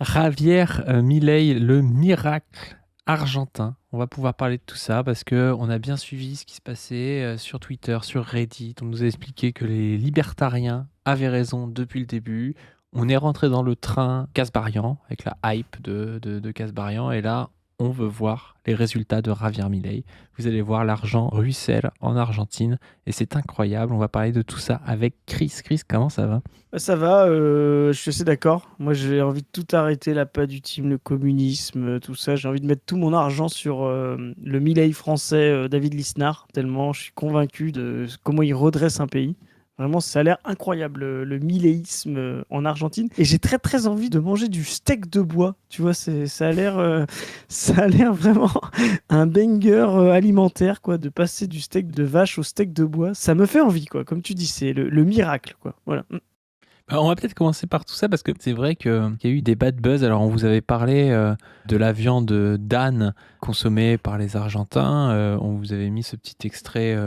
Javier Milei, le miracle argentin. On va pouvoir parler de tout ça parce que on a bien suivi ce qui se passait sur Twitter, sur Reddit. On nous a expliqué que les libertariens avaient raison depuis le début. On est rentré dans le train Kasbarian avec la hype de Kasbarian et là, on veut voir les résultats de Javier Milei. Vous allez voir, l'argent ruisselle en Argentine et c'est incroyable. On va parler de tout ça avec Chris. Chris, comment ça va? Ça va, je suis assez d'accord. Moi, j'ai envie de tout arrêter, la pas du team, le communisme, tout ça. J'ai envie de mettre tout mon argent sur le Milei français, David Lisnard, tellement je suis convaincu de comment il redresse un pays. Vraiment, ça a l'air incroyable, le milléisme en Argentine. Et j'ai très très envie de manger du steak de bois. Tu vois, ça a l'air vraiment un banger alimentaire, quoi, de passer du steak de vache au steak de bois. Ça me fait envie, quoi. Comme tu dis, c'est le miracle, quoi. Voilà. Bah, on va peut-être commencer par tout ça parce que c'est vrai qu'il y a eu des bad buzz. Alors, on vous avait parlé de la viande d'âne consommée par les Argentins. On vous avait mis ce petit extrait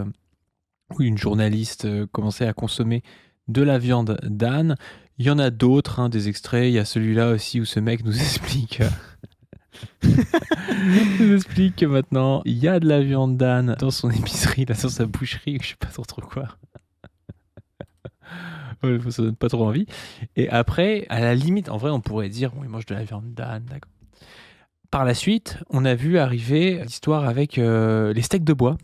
où une journaliste commençait à consommer de la viande d'âne. Il y en a d'autres, hein, des extraits. Il y a celui-là aussi où ce mec nous explique, nous explique que maintenant il y a de la viande d'âne dans son épicerie, là, dans sa boucherie, je sais pas trop quoi. Ouais, ça donne pas trop envie. Et après, à la limite, en vrai, on pourrait dire, bon, il mange de la viande d'âne, d'accord. Par la suite, on a vu arriver l'histoire avec les steaks de bois.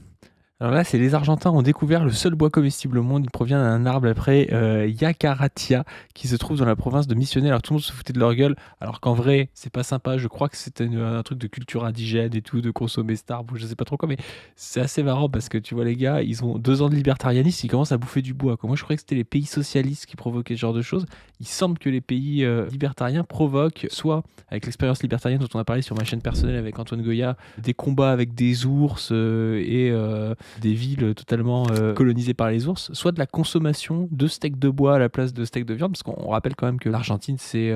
Alors là, c'est les Argentins ont découvert le seul bois comestible au monde. Il provient d'un arbre après Yacaratia, qui se trouve dans la province de Misiones. Alors tout le monde se foutait de leur gueule, alors qu'en vrai, c'est pas sympa. Je crois que c'était un truc de culture indigène et tout, de consommer cet arbre, ou je sais pas trop quoi. Mais c'est assez marrant parce que tu vois, les gars, ils ont 2 ans de libertarianisme, ils commencent à bouffer du bois, quoi. Moi, je croyais que c'était les pays socialistes qui provoquaient ce genre de choses. Il semble que les pays libertariens provoquent, soit avec l'expérience libertarienne dont on a parlé sur ma chaîne personnelle avec Antoine Goya, des combats avec des ours et des villes totalement colonisées par les ours, soit de la consommation de steaks de bois à la place de steaks de viande, parce qu'on rappelle quand même que l'Argentine, c'est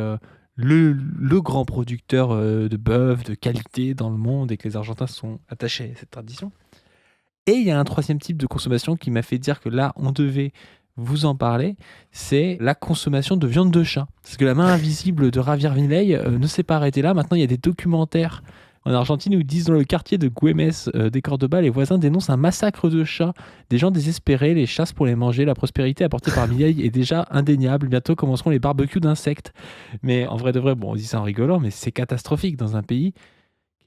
le grand producteur de bœuf de qualité dans le monde et que les Argentins sont attachés à cette tradition. Et il y a un troisième type de consommation qui m'a fait dire que là, on devait vous en parler, c'est la consommation de viande de chat. Parce que la main invisible de Javier Milei ne s'est pas arrêtée là. Maintenant, il y a des documentaires en Argentine où ils disent dans le quartier de Güemes des Cordoba, les voisins dénoncent un massacre de chats. Des gens désespérés les chassent pour les manger. La prospérité apportée par Milei est déjà indéniable. Bientôt commenceront les barbecues d'insectes. Mais en vrai de vrai, bon, on dit ça en rigolant, mais c'est catastrophique dans un pays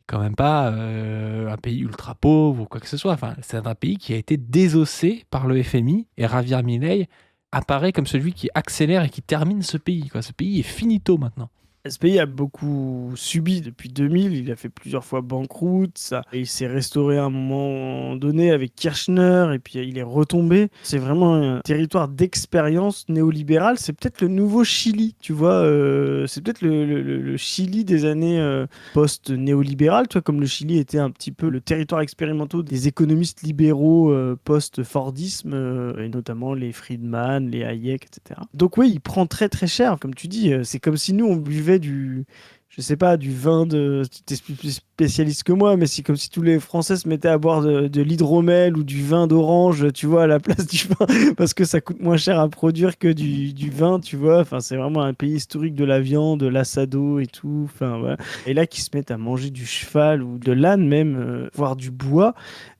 quand même pas un pays ultra pauvre ou quoi que ce soit. Enfin, c'est un pays qui a été désossé par le FMI et Javier Milei apparaît comme celui qui accélère et qui termine ce pays, quoi. Ce pays est finito maintenant. Ce pays a beaucoup subi depuis 2000, il a fait plusieurs fois banqueroute, ça, et il s'est restauré à un moment donné avec Kirchner, et puis il est retombé. C'est vraiment un territoire d'expérience néolibérale, c'est peut-être le nouveau Chili, tu vois, c'est peut-être le Chili des années post-néolibérales, tu vois, comme le Chili était un petit peu le territoire expérimental des économistes libéraux post-Fordisme, et notamment les Friedman, les Hayek, etc. Donc oui, il prend très très cher, comme tu dis, c'est comme si nous on buvait je sais pas, du vin de, tu es plus spécialiste que moi, mais c'est comme si tous les Français se mettaient à boire de l'hydromel ou du vin d'orange, tu vois, à la place du vin, parce que ça coûte moins cher à produire que du vin, tu vois. Enfin, c'est vraiment un pays historique de la viande, de l'assado et tout. Enfin, voilà. Et là, qu'ils se mettent à manger du cheval ou de l'âne même, voire du bois,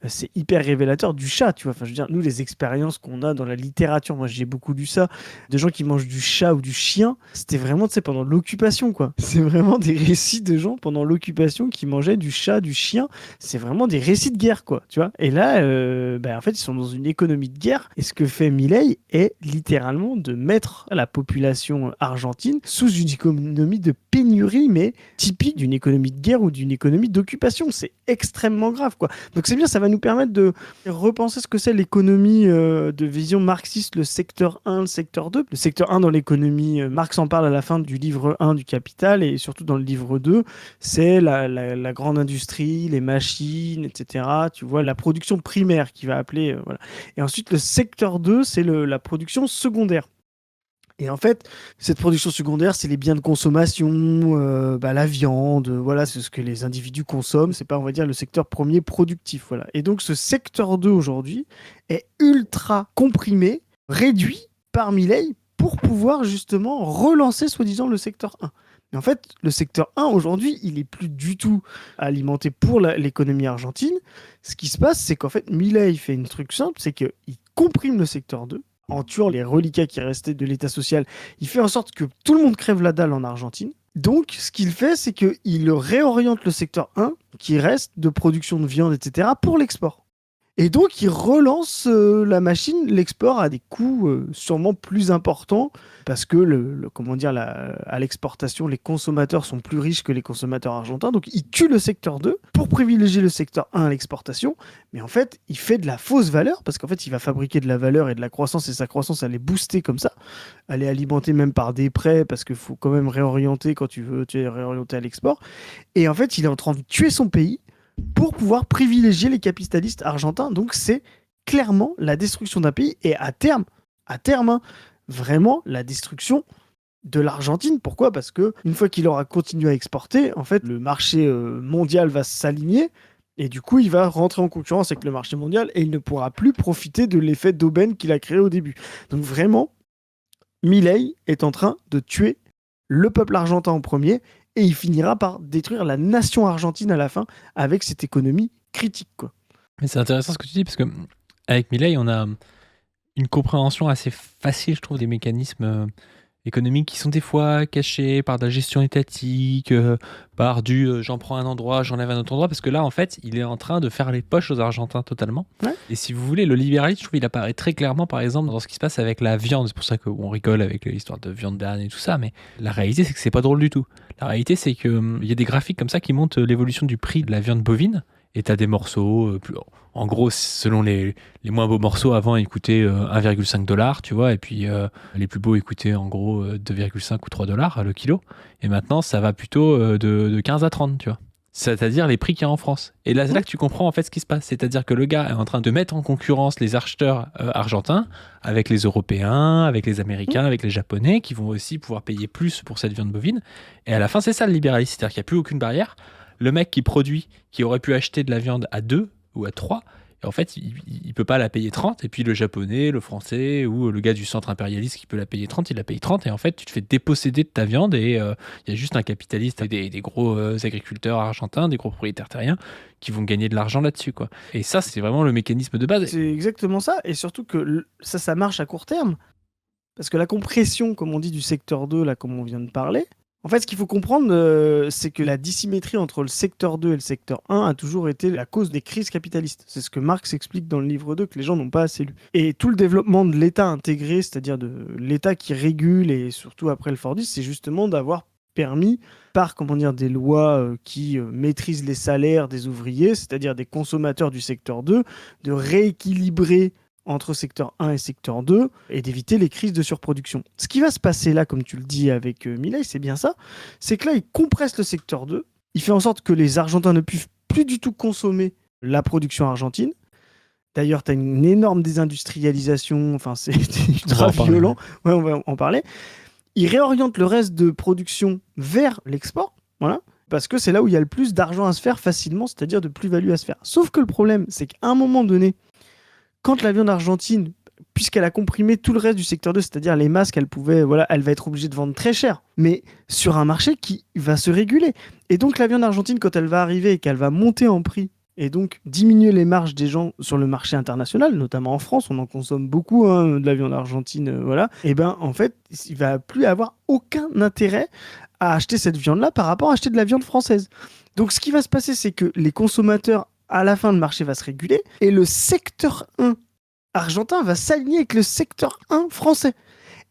c'est hyper révélateur du chat, tu vois. Enfin, je veux dire, nous, les expériences qu'on a dans la littérature, moi j'ai beaucoup lu ça, de gens qui mangent du chat ou du chien, c'était vraiment, tu sais, pendant l'occupation, quoi. C'est vraiment des récits de gens pendant l'occupation qui mangeaient du chat, du chien. C'est vraiment des récits de guerre, quoi, tu vois. Et là, en fait, ils sont dans une économie de guerre. Et ce que fait Milei est littéralement de mettre la population argentine sous une économie de pénurie, mais typique d'une économie de guerre ou d'une économie d'occupation. C'est extrêmement grave, quoi. Donc c'est bien, ça va nous permettre de repenser ce que c'est l'économie de vision marxiste, le secteur 1, le secteur 2. Le secteur 1 dans l'économie, Marx en parle à la fin du livre 1 du Capital et surtout dans le livre 2, c'est la grande industrie, les machines, etc. Tu vois, la production primaire qui va appeler. Voilà. Et ensuite, le secteur 2, c'est la production secondaire. Et en fait, cette production secondaire, c'est les biens de consommation, la viande, voilà, c'est ce que les individus consomment. C'est pas, on va dire, le secteur premier productif, voilà. Et donc, ce secteur 2 aujourd'hui est ultra comprimé, réduit par Milei pour pouvoir justement relancer, soi-disant, le secteur 1. Et en fait, le secteur 1, aujourd'hui, il est plus du tout alimenté pour l'économie argentine. Ce qui se passe, c'est qu'en fait, Milei fait une truc simple, c'est qu'il comprime le secteur 2 en tuant les reliquats qui restaient de l'État social. Il fait en sorte que tout le monde crève la dalle en Argentine. Donc, ce qu'il fait, c'est qu'il réoriente le secteur 1, qui reste de production de viande, etc., pour l'export. Et donc, il relance la machine, l'export à des coûts sûrement plus importants, parce que comment dire, à l'exportation, les consommateurs sont plus riches que les consommateurs argentins. Donc, il tue le secteur 2 pour privilégier le secteur 1 à l'exportation. Mais en fait, il fait de la fausse valeur, parce qu'en fait, il va fabriquer de la valeur et de la croissance, et sa croissance, elle est boostée comme ça. Elle est alimentée même par des prêts, parce qu'il faut quand même réorienter quand tu veux réorienter à l'export. Et en fait, il est en train de tuer son pays pour pouvoir privilégier les capitalistes argentins. Donc c'est clairement la destruction d'un pays et à terme, hein, vraiment la destruction de l'Argentine. Pourquoi ? Parce que une fois qu'il aura continué à exporter, en fait, le marché mondial va s'aligner et du coup, il va rentrer en concurrence avec le marché mondial et il ne pourra plus profiter de l'effet d'aubaine qu'il a créé au début. Donc vraiment, Milei est en train de tuer le peuple argentin en premier et il finira par détruire la nation argentine à la fin avec cette économie critique, quoi. Mais c'est intéressant ce que tu dis, parce que avec Milei, on a une compréhension assez facile, je trouve, des mécanismes économiques qui sont des fois cachés par de la gestion étatique, par j'en prends un endroit, j'enlève un autre endroit, parce que là, en fait, il est en train de faire les poches aux Argentins totalement. Ouais. Et si vous voulez, le libéralisme, je trouve, il apparaît très clairement, par exemple, dans ce qui se passe avec la viande. C'est pour ça qu'on rigole avec l'histoire de viande d'âne et tout ça, mais la réalité, c'est que c'est pas drôle du tout. La réalité, c'est qu'il y a des graphiques comme ça qui montrent l'évolution du prix de la viande bovine, et t'as des morceaux, en gros, selon les moins beaux morceaux, avant, ils coûtaient 1,5 $, tu vois, et puis les plus beaux, ils coûtaient en gros 2,5 ou 3 $ le kilo. Et maintenant, ça va plutôt de 15 à 30, tu vois. C'est-à-dire les prix qu'il y a en France. Et là, c'est là que tu comprends en fait ce qui se passe. C'est-à-dire que le gars est en train de mettre en concurrence les acheteurs argentins avec les Européens, avec les Américains, avec les Japonais, qui vont aussi pouvoir payer plus pour cette viande bovine. Et à la fin, c'est ça le libéralisme. C'est-à-dire qu'il n'y a plus aucune barrière. Le mec qui produit, qui aurait pu acheter de la viande à 2 ou à 3, et en fait, il peut pas la payer 30, et puis le japonais, le français, ou le gars du centre impérialiste qui peut la payer 30, il la paye 30, et en fait, tu te fais déposséder de ta viande, et il y a juste un capitaliste, des gros agriculteurs argentins, des gros propriétaires terriens, qui vont gagner de l'argent là-dessus, quoi. Et ça, c'est vraiment le mécanisme de base. C'est exactement ça, et surtout que ça marche à court terme, parce que la compression, comme on dit, du secteur 2, là, comme on vient de parler, en fait, ce qu'il faut comprendre, c'est que la dissymétrie entre le secteur 2 et le secteur 1 a toujours été la cause des crises capitalistes. C'est ce que Marx explique dans le livre 2, que les gens n'ont pas assez lu. Et tout le développement de l'État intégré, c'est-à-dire de l'État qui régule, et surtout après le Fordisme, c'est justement d'avoir permis, par des lois qui maîtrisent les salaires des ouvriers, c'est-à-dire des consommateurs du secteur 2, de rééquilibrer entre secteur 1 et secteur 2 et d'éviter les crises de surproduction. Ce qui va se passer là, comme tu le dis avec Milei, c'est bien ça, c'est que là, il compresse le secteur 2, il fait en sorte que les Argentins ne puissent plus du tout consommer la production argentine. D'ailleurs, tu as une énorme désindustrialisation, enfin, c'est ultra violent. Ouais, on va en parler. Il réoriente le reste de production vers l'export, voilà, parce que c'est là où il y a le plus d'argent à se faire facilement, c'est-à-dire de plus-value à se faire. Sauf que le problème, c'est qu'à un moment donné, quand la viande argentine, puisqu'elle a comprimé tout le reste du secteur 2, c'est-à-dire les masques, elle va être obligée de vendre très cher, mais sur un marché qui va se réguler. Et donc la viande argentine, quand elle va arriver et qu'elle va monter en prix, et donc diminuer les marges des gens sur le marché international, notamment en France, on en consomme beaucoup, hein, de la viande argentine, voilà, et ben en fait, il va plus avoir aucun intérêt à acheter cette viande-là par rapport à acheter de la viande française. Donc ce qui va se passer, c'est que les consommateurs, à la fin, le marché va se réguler et le secteur 1 argentin va s'aligner avec le secteur 1 français.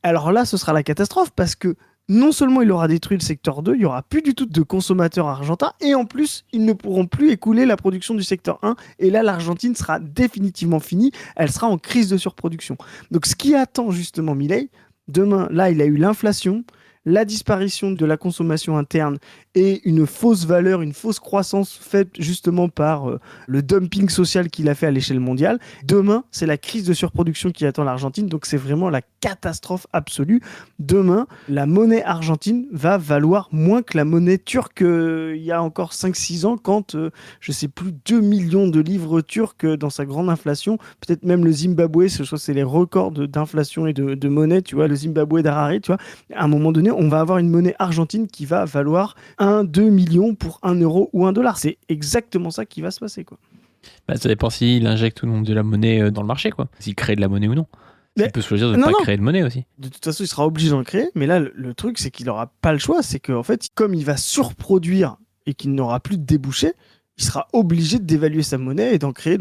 Alors là, ce sera la catastrophe parce que non seulement il aura détruit le secteur 2, il n'y aura plus du tout de consommateurs argentins et en plus, ils ne pourront plus écouler la production du secteur 1 et là, l'Argentine sera définitivement finie, elle sera en crise de surproduction. Donc ce qui attend justement Milei, demain, là, il a eu l'inflation, la disparition de la consommation interne et une fausse valeur, une fausse croissance faite justement par le dumping social qu'il a fait à l'échelle mondiale. Demain, c'est la crise de surproduction qui attend l'Argentine, donc c'est vraiment la catastrophe absolue. Demain, la monnaie argentine va valoir moins que la monnaie turque il y a encore 5-6 ans, quand, je sais plus, 2 millions de livres turcs dans sa grande inflation, peut-être même le Zimbabwe, je crois que c'est les records d'inflation et de monnaie, tu vois, le Zimbabwe d'Harare, tu vois. À un moment donné, on va avoir une monnaie argentine qui va valoir 2 millions pour 1 euro ou 1 dollar. C'est exactement ça qui va se passer, quoi. Bah, ça dépend s'il injecte ou non de la monnaie dans le marché, quoi. S'il crée de la monnaie ou non. Mais- Il peut choisir de ne pas créer de monnaie aussi. De toute façon, il sera obligé d'en créer. Mais là, le truc, c'est qu'il n'aura pas le choix. C'est qu'en fait, comme il va surproduire et qu'il n'aura plus de débouchés, il sera obligé de dévaluer sa monnaie et d'en créer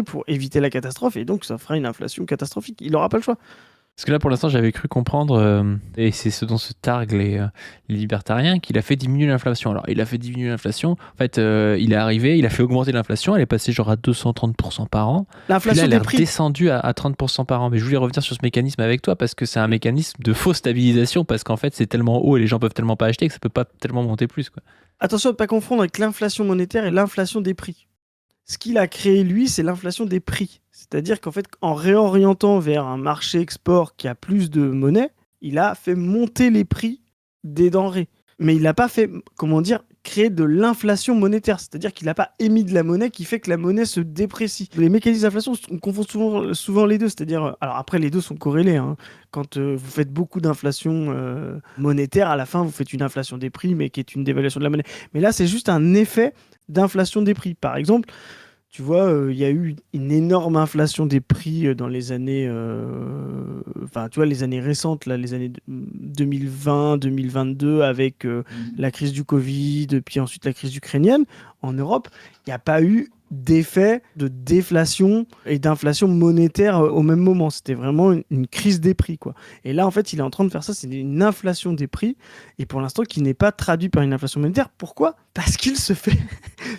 pour éviter la catastrophe. Et donc, ça fera une inflation catastrophique. Il n'aura pas le choix. Parce que là, pour l'instant, j'avais cru comprendre, et c'est ce dont se targuent les libertariens, qu'il a fait diminuer l'inflation. Alors, il a fait diminuer l'inflation. En fait, il est arrivé, il a fait augmenter l'inflation. Elle est passée genre à 230% par an. L'inflation Puis là, des elle prix. est redescendue à 30% par an. Mais je voulais revenir sur ce mécanisme avec toi parce que c'est un mécanisme de fausse stabilisation parce qu'en fait, c'est tellement haut et les gens peuvent tellement pas acheter que ça peut pas tellement monter plus, quoi. Attention à ne pas confondre avec l'inflation monétaire et l'inflation des prix. Ce qu'il a créé, lui, c'est l'inflation des prix. C'est-à-dire qu'en fait, en réorientant vers un marché export qui a plus de monnaie, il a fait monter les prix des denrées. Mais il n'a pas fait, créer de l'inflation monétaire. C'est-à-dire qu'il n'a pas émis de la monnaie qui fait que la monnaie se déprécie. Les mécanismes d'inflation, on confond souvent les deux. C'est-à-dire, alors après, les deux sont corrélés, hein. Quand vous faites beaucoup d'inflation monétaire, à la fin, vous faites une inflation des prix, mais qui est une dévaluation de la monnaie. Mais là, c'est juste un effet d'inflation des prix. Par exemple, tu vois, il y a eu une énorme inflation des prix dans les années, les années récentes, là, les années 2020, 2022, avec la crise du Covid, puis ensuite la crise ukrainienne. En Europe, il n'y a pas eu d'effet de déflation et d'inflation monétaire au même moment. C'était vraiment une crise des prix, quoi. Et là, en fait, il est en train de faire ça, c'est une inflation des prix, et pour l'instant, qui n'est pas traduit par une inflation monétaire. Pourquoi ? Parce qu'il se fait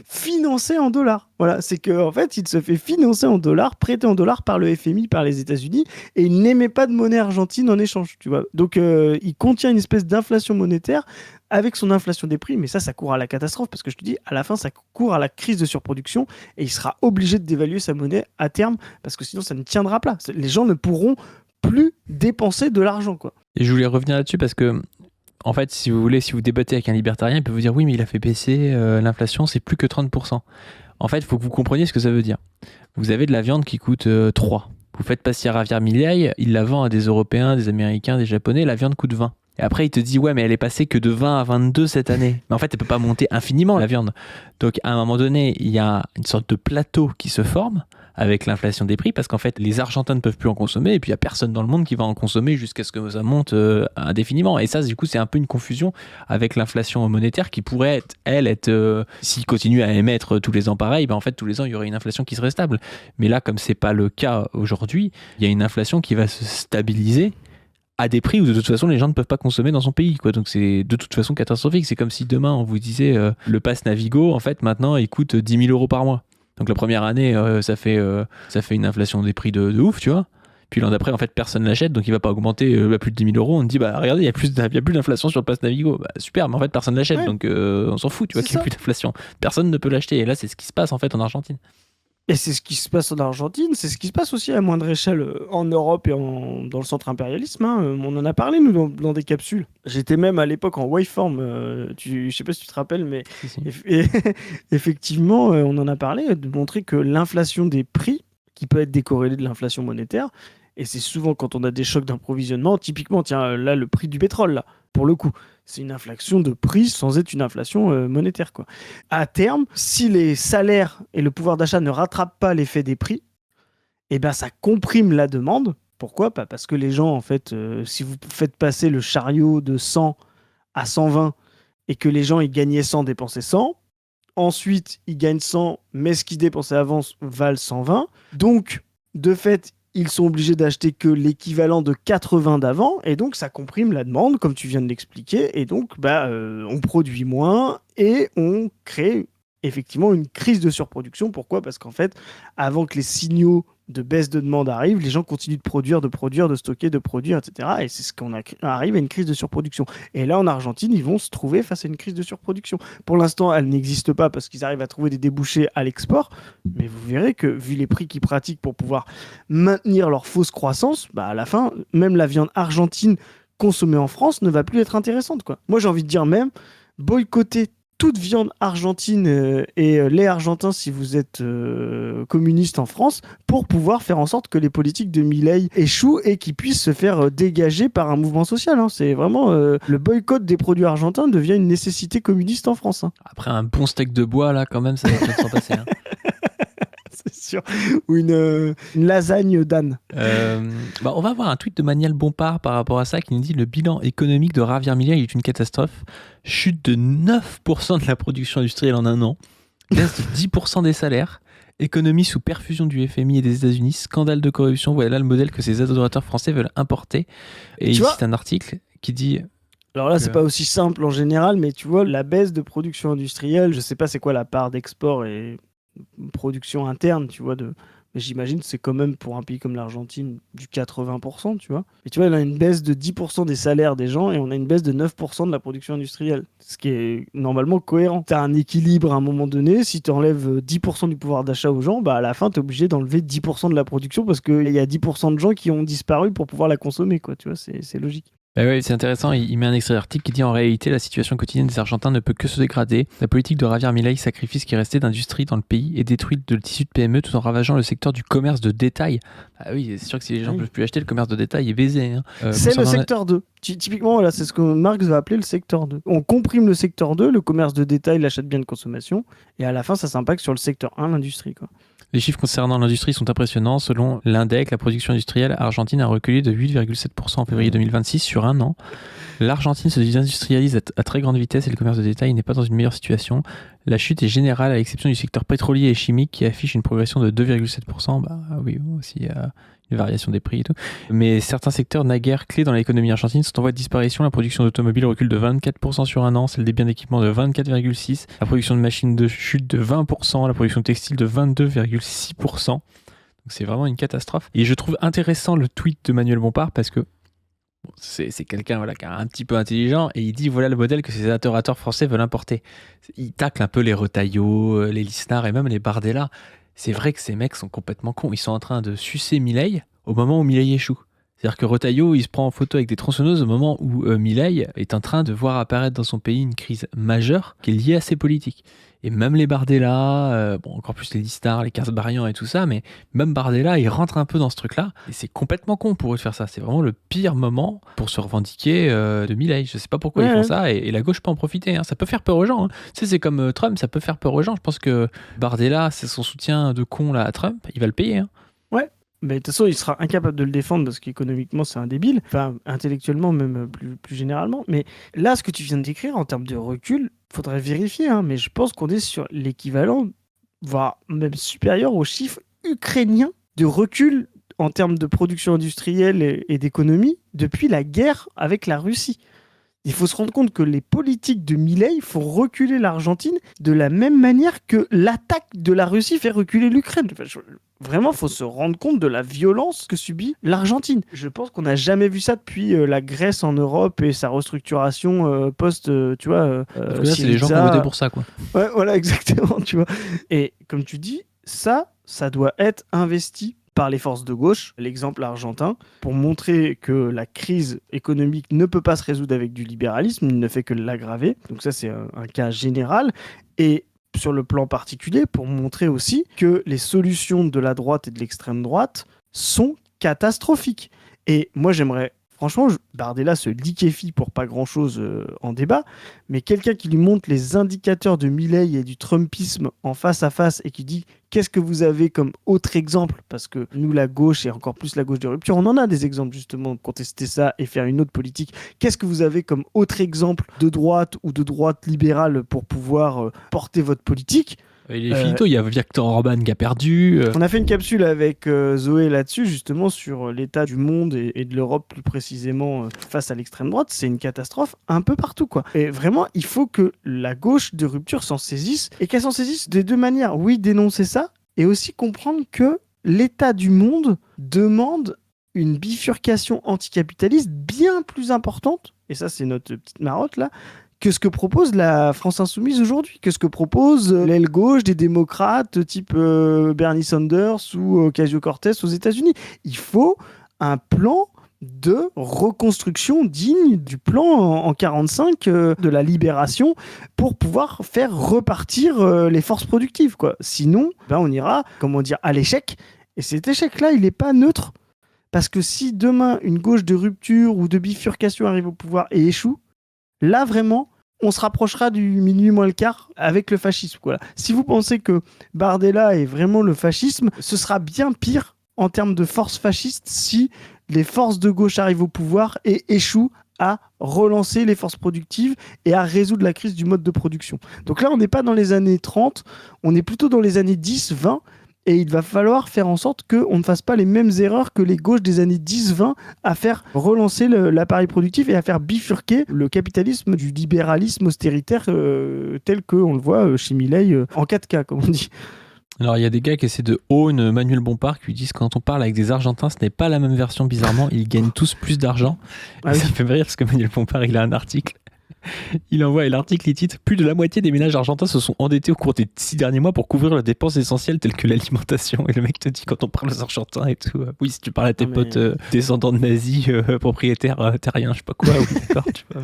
financer en dollars. Voilà, c'est qu'en fait, il se fait financer en dollars, prêter en dollars par le FMI, par les États-Unis, et il n'émet pas de monnaie argentine en échange, tu vois. Donc, il contient une espèce d'inflation monétaire avec son inflation des prix, mais ça court à la catastrophe, parce que je te dis, à la fin, ça court à la crise de surproduction, et il sera obligé de dévaluer sa monnaie à terme, parce que sinon, ça ne tiendra pas. Les gens ne pourront plus dépenser de l'argent, quoi. Et je voulais revenir là-dessus parce que, en fait, si vous débattez avec un libertarien, il peut vous dire oui, mais il a fait baisser l'inflation, c'est plus que 30%. En fait, il faut que vous compreniez ce que ça veut dire. Vous avez de la viande qui coûte 3. Vous faites passer Javier Milei, il la vend à des Européens, des Américains, des Japonais, la viande coûte 20. Et après, il te dit, ouais, mais elle est passée que de 20 à 22 cette année. Mais en fait, elle peut pas monter infiniment, la viande. Donc, à un moment donné, il y a une sorte de plateau qui se forme avec l'inflation des prix, parce qu'en fait, les Argentins ne peuvent plus en consommer, et puis il n'y a personne dans le monde qui va en consommer jusqu'à ce que ça monte indéfiniment. Et ça, du coup, c'est un peu une confusion avec l'inflation monétaire qui pourrait, s'il continue à émettre tous les ans pareil, ben en fait, tous les ans, il y aurait une inflation qui serait stable. Mais là, comme c'est pas le cas aujourd'hui, il y a une inflation qui va se stabiliser à des prix où de toute façon les gens ne peuvent pas consommer dans son pays, quoi. Donc c'est de toute façon catastrophique. C'est comme si demain on vous disait le pass Navigo, en fait maintenant il coûte 10 000 euros par mois. Donc la première année ça fait une inflation des prix de ouf, tu vois. Puis l'an d'après en fait personne l'achète, donc il va pas augmenter à plus de 10 000 euros. On te dit bah regardez, il y a plus d'inflation sur le pass Navigo. Bah super, mais en fait personne l'achète, ouais. Donc on s'en fout, tu vois, qu'il n'y ait plus d'inflation. Personne ne peut l'acheter. Et là c'est ce qui se passe en fait en Argentine. Et c'est ce qui se passe en Argentine, c'est ce qui se passe aussi à moindre échelle en Europe et dans le centre impérialisme, hein. On en a parlé, nous, dans des capsules. J'étais même à l'époque en waveform, je sais pas si tu te rappelles, mais Si. effectivement, on en a parlé, de montrer que l'inflation des prix, qui peut être décorrélée de l'inflation monétaire, et c'est souvent quand on a des chocs d'approvisionnement, typiquement, tiens, là, le prix du pétrole, là, pour le coup, c'est une inflation de prix sans être une inflation monétaire, quoi. À terme, si les salaires et le pouvoir d'achat ne rattrapent pas l'effet des prix, eh ben ça comprime la demande. Pourquoi ? Parce que les gens, en fait, si vous faites passer le chariot de 100 à 120 et que les gens ils gagnaient 100, dépensaient 100, ensuite ils gagnent 100, mais ce qu'ils dépensaient avant valent 120. Donc, de fait, ils sont obligés d'acheter que l'équivalent de 80 d'avant, et donc ça comprime la demande, comme tu viens de l'expliquer, et donc on produit moins, et on crée effectivement une crise de surproduction. Pourquoi ? Parce qu'en fait, avant que les signaux de baisse de demande arrivent, les gens continuent de produire, de stocker, de produire, etc. Et c'est ce qu'on arrive à une crise de surproduction. Et là, en Argentine, ils vont se trouver face à une crise de surproduction. Pour l'instant, elle n'existe pas parce qu'ils arrivent à trouver des débouchés à l'export. Mais vous verrez que, vu les prix qu'ils pratiquent pour pouvoir maintenir leur fausse croissance, à la fin, même la viande argentine consommée en France ne va plus être intéressante, quoi. Moi, j'ai envie de dire même, boycotter toute viande argentine et lait argentin si vous êtes communiste en France, pour pouvoir faire en sorte que les politiques de Milei échouent et qu'ils puissent se faire dégager par un mouvement social. Hein. C'est vraiment le boycott des produits argentins devient une nécessité communiste en France. Hein. Après un bon steak de bois, là, quand même, ça va peut-être s'en passer. Hein. C'est sûr. Ou une lasagne d'âne. On va voir un tweet de Manuel Bompard par rapport à ça qui nous dit: le bilan économique de Javier Milei est une catastrophe. Chute de 9% de la production industrielle en un an. Baisse de 10% des salaires. Économie sous perfusion du FMI et des États-Unis. Scandale de corruption. Voilà le modèle que ces adorateurs français veulent importer. Et ici, c'est un article qui dit... Alors là, c'est pas aussi simple en général, mais tu vois, la baisse de production industrielle, je sais pas c'est quoi la part d'export et production interne, tu vois, mais j'imagine que c'est quand même pour un pays comme l'Argentine du 80%, tu vois. Et tu vois, on a une baisse de 10% des salaires des gens et on a une baisse de 9% de la production industrielle, ce qui est normalement cohérent. Tu as un équilibre à un moment donné, si tu enlèves 10% du pouvoir d'achat aux gens, bah à la fin, tu es obligé d'enlever 10% de la production parce qu'il y a 10% de gens qui ont disparu pour pouvoir la consommer, quoi, tu vois, c'est logique. Oui, c'est intéressant, il met un extrait d'article qui dit: en réalité, la situation quotidienne des Argentins ne peut que se dégrader. La politique de Javier Milei sacrifie ce qui restait d'industrie dans le pays et détruit le tissu de PME tout en ravageant le secteur du commerce de détail. Ah oui, c'est sûr que si les gens ne peuvent plus acheter, le commerce de détail est baisé. Hein. C'est le secteur 2. Typiquement, voilà, c'est ce que Marx va appeler le secteur 2. On comprime le secteur 2, le commerce de détail, l'achat de biens de consommation, et à la fin, ça s'impacte sur le secteur 1, l'industrie, quoi. Les chiffres concernant l'industrie sont impressionnants. Selon l'INDEC, la production industrielle argentine a reculé de 8,7% en février 2026 sur un an. L'Argentine se désindustrialise à très grande vitesse et le commerce de détail n'est pas dans une meilleure situation. La chute est générale à l'exception du secteur pétrolier et chimique qui affiche une progression de 2,7%. Bah oui, aussi une variation des prix et tout. Mais certains secteurs naguère clés dans l'économie argentine sont en voie de disparition. La production d'automobiles recule de 24% sur un an, celle des biens d'équipement de 24,6%, la production de machines de chute de 20%, la production textile de 22,6%. Donc c'est vraiment une catastrophe. Et je trouve intéressant le tweet de Manuel Bompard parce que c'est quelqu'un qui est un petit peu intelligent et il dit: voilà le modèle que ces adorateurs français veulent importer. Il tacle un peu les Retailleau, les Lisnard et même les Bardella. C'est vrai que ces mecs sont complètement cons. Ils sont en train de sucer Milei au moment où Milei échoue. C'est-à-dire que Retailleau, il se prend en photo avec des tronçonneuses au moment où Milei est en train de voir apparaître dans son pays une crise majeure qui est liée à ses politiques. Et même les Bardella, encore plus les Lisnard, les Kasbarian et tout ça, mais même Bardella, il rentre un peu dans ce truc-là. Et c'est complètement con pour eux de faire ça. C'est vraiment le pire moment pour se revendiquer de Milei. Je sais pas pourquoi ils font ça et la gauche peut en profiter. Hein. Ça peut faire peur aux gens. Hein. Tu sais, c'est comme Trump, ça peut faire peur aux gens. Je pense que Bardella, c'est son soutien de con là à Trump. Il va le payer. Hein. Ouais. Mais de toute façon, il sera incapable de le défendre parce qu'économiquement, c'est un débile. Enfin, intellectuellement, même plus généralement. Mais là, ce que tu viens de décrire en termes de recul, faudrait vérifier. Hein, mais je pense qu'on est sur l'équivalent, voire même supérieur aux chiffres ukrainiens de recul en termes de production industrielle et d'économie depuis la guerre avec la Russie. Il faut se rendre compte que les politiques de Milei font reculer l'Argentine de la même manière que l'attaque de la Russie fait reculer l'Ukraine. Enfin, vraiment, il faut se rendre compte de la violence que subit l'Argentine. Je pense qu'on n'a jamais vu ça depuis la Grèce en Europe et sa restructuration post, tu vois. Parce que là, c'est les gens qui ont voté pour ça, quoi. Ouais, voilà, exactement, tu vois. Et comme tu dis, ça doit être investi par les forces de gauche, l'exemple argentin, pour montrer que la crise économique ne peut pas se résoudre avec du libéralisme, il ne fait que l'aggraver. Donc ça, c'est un cas général. Et sur le plan particulier, pour montrer aussi que les solutions de la droite et de l'extrême droite sont catastrophiques. Et moi, j'aimerais... Franchement, Bardella se liquéfie pour pas grand-chose en débat, mais quelqu'un qui lui montre les indicateurs de Milei et du Trumpisme en face à face et qui dit qu'est-ce que vous avez comme autre exemple, parce que nous, la gauche et encore plus la gauche de rupture, on en a des exemples justement, contester ça et faire une autre politique. Qu'est-ce que vous avez comme autre exemple de droite ou de droite libérale pour pouvoir porter votre politique ? Il est finito, il y a Viktor Orban qui a perdu. On a fait une capsule avec Zoé là-dessus, justement, sur l'état du monde et de l'Europe plus précisément face à l'extrême droite. C'est une catastrophe un peu partout, quoi. Et vraiment, il faut que la gauche de rupture s'en saisisse et qu'elle s'en saisisse de deux manières. Oui, dénoncer ça et aussi comprendre que l'état du monde demande une bifurcation anticapitaliste bien plus importante, et ça, c'est notre petite marotte là, que ce que propose la France Insoumise aujourd'hui, que ce que propose l'aile gauche des démocrates type Bernie Sanders ou Ocasio-Cortez aux États-Unis. Il faut un plan de reconstruction digne du plan en 45 de la libération pour pouvoir faire repartir les forces productives, quoi. Sinon, on ira, à l'échec. Et cet échec-là, il n'est pas neutre. Parce que si demain, une gauche de rupture ou de bifurcation arrive au pouvoir et échoue, là, vraiment, on se rapprochera du minuit moins le quart avec le fascisme. Voilà. Si vous pensez que Bardella est vraiment le fascisme, ce sera bien pire en termes de force fasciste si les forces de gauche arrivent au pouvoir et échouent à relancer les forces productives et à résoudre la crise du mode de production. Donc là, on n'est pas dans les années 30, on est plutôt dans les années 10, 20, et il va falloir faire en sorte qu'on ne fasse pas les mêmes erreurs que les gauches des années 10-20 à faire relancer l'appareil productif et à faire bifurquer le capitalisme du libéralisme austéritaire tel qu'on le voit chez Milei en 4K, comme on dit. Alors, il y a des gars qui essaient de own Manuel Bompard qui lui disent quand on parle avec des Argentins, ce n'est pas la même version, bizarrement. Ils gagnent tous plus d'argent. Ah Ça oui. me fait rire parce que Manuel Bompard, il a un article. Il envoie et l'article, il titre plus de la moitié des ménages argentins se sont endettés au cours des 6 derniers mois pour couvrir leurs dépenses essentielles telles que l'alimentation. Et le mec te dit quand on parle aux Argentins et tout, oui, si tu parles à tes potes descendants de nazis, propriétaires terriens, je sais pas quoi, oui, d'accord, tu vois.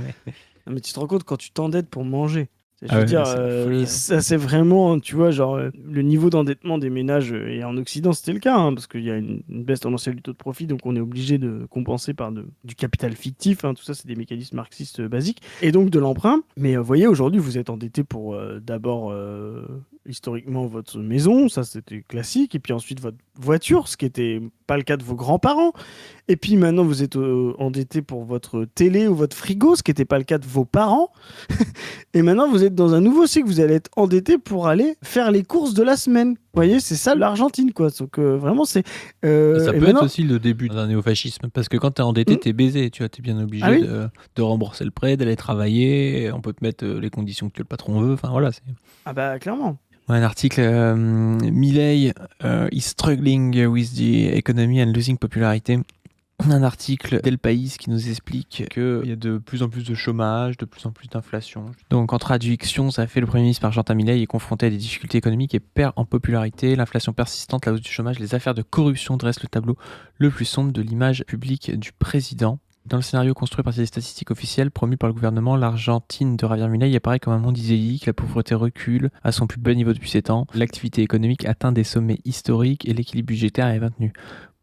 Mais tu te rends compte quand tu t'endettes pour manger. Je Ah veux ouais, dire, c'est la folie, hein. ça c'est vraiment, tu vois, genre le niveau d'endettement des ménages, et en Occident c'était le cas, hein, parce qu'il y a une baisse tendancielle du taux de profit, donc on est obligé de compenser par du capital fictif, hein, tout ça c'est des mécanismes marxistes basiques, et donc de l'emprunt. Mais vous voyez, aujourd'hui vous êtes endetté pour d'abord historiquement votre maison, ça c'était classique, et puis ensuite votre voiture, ce qui n'était pas le cas de vos grands-parents. Et puis maintenant, vous êtes endetté pour votre télé ou votre frigo, ce qui n'était pas le cas de vos parents. Et maintenant, vous êtes dans un nouveau cycle, vous allez être endetté pour aller faire les courses de la semaine. Vous voyez, c'est ça l'Argentine, quoi. Donc vraiment, c'est... Ça peut être aussi le début d'un néofascisme, parce que quand t'es endetté, t'es baisé, tu vois, t'es bien obligé de rembourser le prêt, d'aller travailler, on peut te mettre les conditions que le patron veut, enfin voilà. Ah bah, clairement. Un article, Milei is struggling with the economy and losing popularity. Un article d'El País qui nous explique qu'il y a de plus en plus de chômage, de plus en plus d'inflation. Donc en traduction, ça fait le Premier ministre Argentin Milei est confronté à des difficultés économiques et perd en popularité. L'inflation persistante, la hausse du chômage, les affaires de corruption dressent le tableau le plus sombre de l'image publique du président. Dans le scénario construit par les statistiques officielles promues par le gouvernement, l'Argentine de Javier Milei apparaît comme un monde idyllique, la pauvreté recule à son plus bas niveau depuis 7 ans, l'activité économique atteint des sommets historiques et l'équilibre budgétaire est maintenu.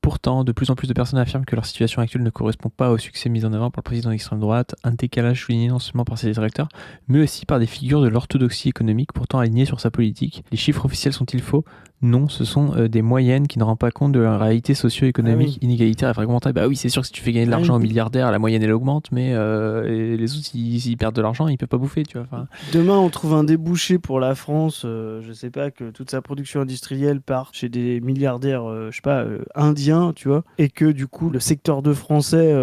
Pourtant, de plus en plus de personnes affirment que leur situation actuelle ne correspond pas au succès mis en avant par le président d'extrême droite, un décalage souligné non seulement par ses détracteurs, mais aussi par des figures de l'orthodoxie économique pourtant alignées sur sa politique. Les chiffres officiels sont-ils faux ? Non, ce sont des moyennes qui ne rendent pas compte de la réalité socio-économique inégalitaire et fragmentaire. Bah oui, c'est sûr que si tu fais gagner de l'argent aux milliardaires, la moyenne elle augmente, mais les autres, s'ils perdent de l'argent, ils peuvent pas bouffer, tu vois. Enfin... Demain, on trouve un débouché pour la France, je sais pas, que toute sa production industrielle part chez des milliardaires, je sais pas, indiens, tu vois, et que du coup, le secteur de français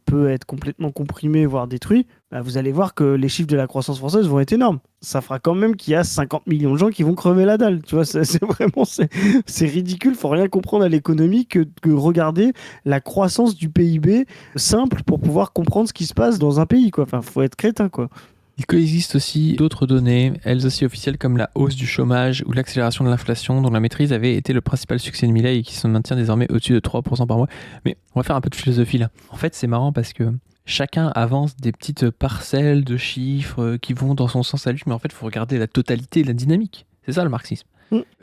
peut être complètement comprimé, voire détruit. Bah, vous allez voir que les chiffres de la croissance française vont être énormes. Ça fera quand même qu'il y a 50 millions de gens qui vont crever la dalle. Tu vois, c'est vraiment c'est ridicule. Faut rien comprendre à l'économie que regarder la croissance du PIB simple pour pouvoir comprendre ce qui se passe dans un pays, quoi. Enfin, faut être crétin, quoi. Il coexiste aussi d'autres données, elles aussi officielles, comme la hausse du chômage ou l'accélération de l'inflation, dont la maîtrise avait été le principal succès de Milei et qui se maintient désormais au-dessus de 3% par mois. Mais on va faire un peu de philosophie là. En fait, c'est marrant parce que chacun avance des petites parcelles de chiffres qui vont dans son sens à lui, mais en fait, il faut regarder la totalité de la dynamique. C'est ça le marxisme.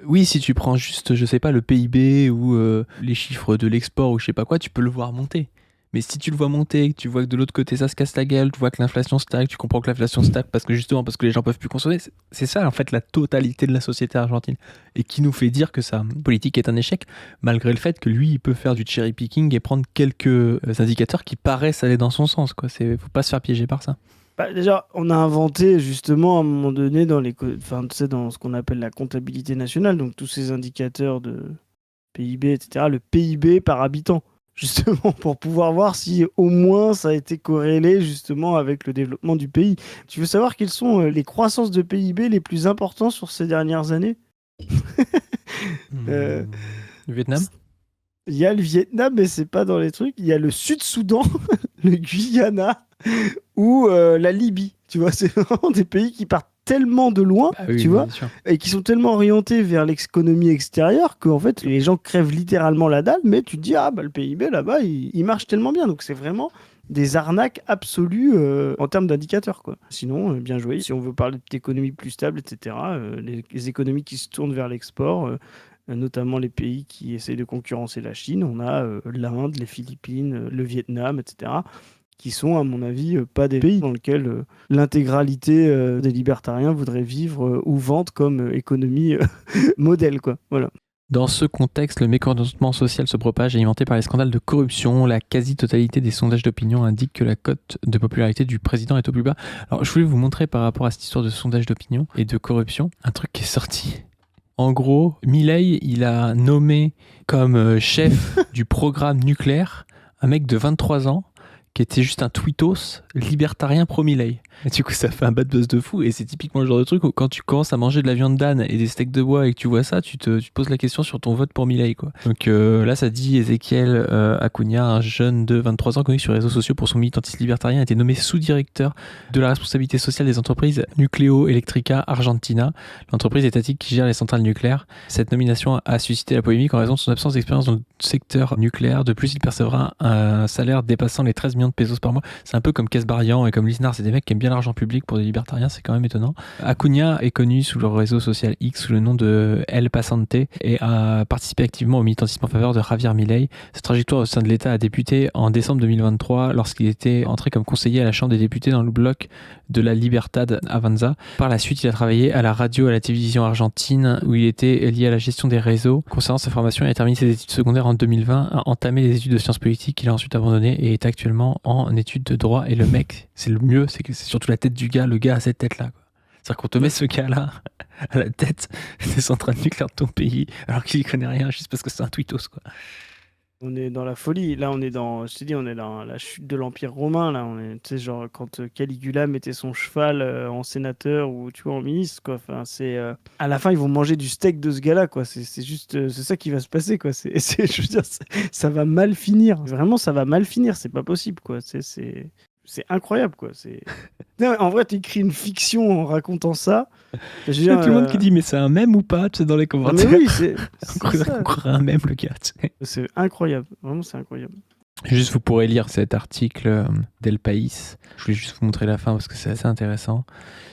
Oui, si tu prends juste, je sais pas, le PIB ou les chiffres de l'export ou je sais pas quoi, tu peux le voir monter. Mais si tu le vois monter, que tu vois que de l'autre côté ça se casse la gueule, tu vois que l'inflation stagne, tu comprends que l'inflation stagne parce que les gens peuvent plus consommer, c'est ça en fait la totalité de la société argentine. Et qui nous fait dire que sa politique est un échec, malgré le fait que lui, il peut faire du cherry picking et prendre quelques indicateurs qui paraissent aller dans son sens, quoi. Faut pas se faire piéger par ça. Bah, déjà, on a inventé justement à un moment donné dans dans ce qu'on appelle la comptabilité nationale, donc tous ces indicateurs de PIB, etc., le PIB par habitant. Justement, pour pouvoir voir si au moins ça a été corrélé justement avec le développement du pays. Tu veux savoir quelles sont les croissances de PIB les plus importantes sur ces dernières années? Le Vietnam? Il y a le Vietnam, mais c'est pas dans les trucs. Il y a le Sud-Soudan, le Guyana ou la Libye. Tu vois, c'est vraiment des pays qui partent tellement de loin, Bah oui, tu vois, bien sûr. et qui sont tellement orientés vers l'économie extérieure qu'en fait, les gens crèvent littéralement la dalle, mais tu te dis, ah bah le PIB là-bas, il marche tellement bien. Donc c'est vraiment des arnaques absolues en termes d'indicateurs, quoi. Sinon, bien joué. Si on veut parler d'économie plus stable, etc., les économies qui se tournent vers l'export, notamment les pays qui essayent de concurrencer la Chine, on a l'Inde, les Philippines, le Vietnam, etc., qui sont, à mon avis, pas des pays dans lesquels l'intégralité des libertariens voudraient vivre ou vendre comme économie modèle, quoi. Voilà. Dans ce contexte, le mécontentement social se propage, alimenté par les scandales de corruption. La quasi-totalité des sondages d'opinion indique que la cote de popularité du président est au plus bas. Alors, je voulais vous montrer par rapport à cette histoire de sondage d'opinion et de corruption, un truc qui est sorti. En gros, Milei, il a nommé comme chef du programme nucléaire un mec de 23 ans qui était juste un tweetos libertarien pro-Milei. Et du coup, ça fait un bad buzz de fou. Et c'est typiquement le genre de truc où quand tu commences à manger de la viande d'âne et des steaks de bois et que tu vois ça, tu te poses la question sur ton vote pour Milei, quoi. Donc là, ça dit Ezequiel Acuna, un jeune de 23 ans connu sur les réseaux sociaux pour son militantisme libertarien, a été nommé sous-directeur de la responsabilité sociale des entreprises Nucleo Electrica Argentina, l'entreprise étatique qui gère les centrales nucléaires. Cette nomination a suscité la polémique en raison de son absence d'expérience dans le secteur nucléaire. De plus, il percevra un salaire dépassant les 13 millions de pesos par mois. C'est un peu comme Kasbarian et comme Lisnard, c'est des mecs qui aiment bien l'argent public pour des libertariens, c'est quand même étonnant. Acuna est connu sous le réseau social X sous le nom de El Pasante et a participé activement au militantisme en faveur de Javier Milei. Sa trajectoire au sein de l'État a débuté en décembre 2023 lorsqu'il était entré comme conseiller à la Chambre des députés dans le bloc de la Libertad Avanza. Par la suite, il a travaillé à la radio et à la télévision argentine où il était lié à la gestion des réseaux. Concernant sa formation, il a terminé ses études secondaires en 2020, a entamé les études de sciences politiques qu'il a ensuite abandonnées et est actuellement en études de droit. Et le mec, c'est le mieux, c'est que c'est surtout la tête du gars. Le gars a cette tête-là, quoi. C'est-à-dire qu'on te met ce gars-là à la tête des centrales nucléaires de ton pays alors qu'il y connaît rien juste parce que c'est un tweetos, quoi. On est dans la folie. Là, on est dans, je t'ai dit, on est dans la chute de l'Empire romain. Là, on est, tu sais, genre quand Caligula mettait son cheval en sénateur ou tu vois en ministre, quoi. Enfin, c'est à la fin, ils vont manger du steak de ce gars-là, quoi. C'est juste, c'est ça qui va se passer, quoi. Je veux dire, ça va mal finir. Vraiment, ça va mal finir. C'est pas possible, quoi. C'est incroyable, quoi. Non, en vrai, tu écris une fiction en racontant ça. Je veux Il y a dire, tout le monde qui dit mais c'est un mème ou pas, tu sais, dans les non, commentaires. mais oui, On croirait un mème, le gars, tu sais. c'est incroyable. Vraiment, c'est incroyable. Juste, vous pourrez lire cet article d'El País. Je voulais juste vous montrer la fin parce que c'est assez intéressant.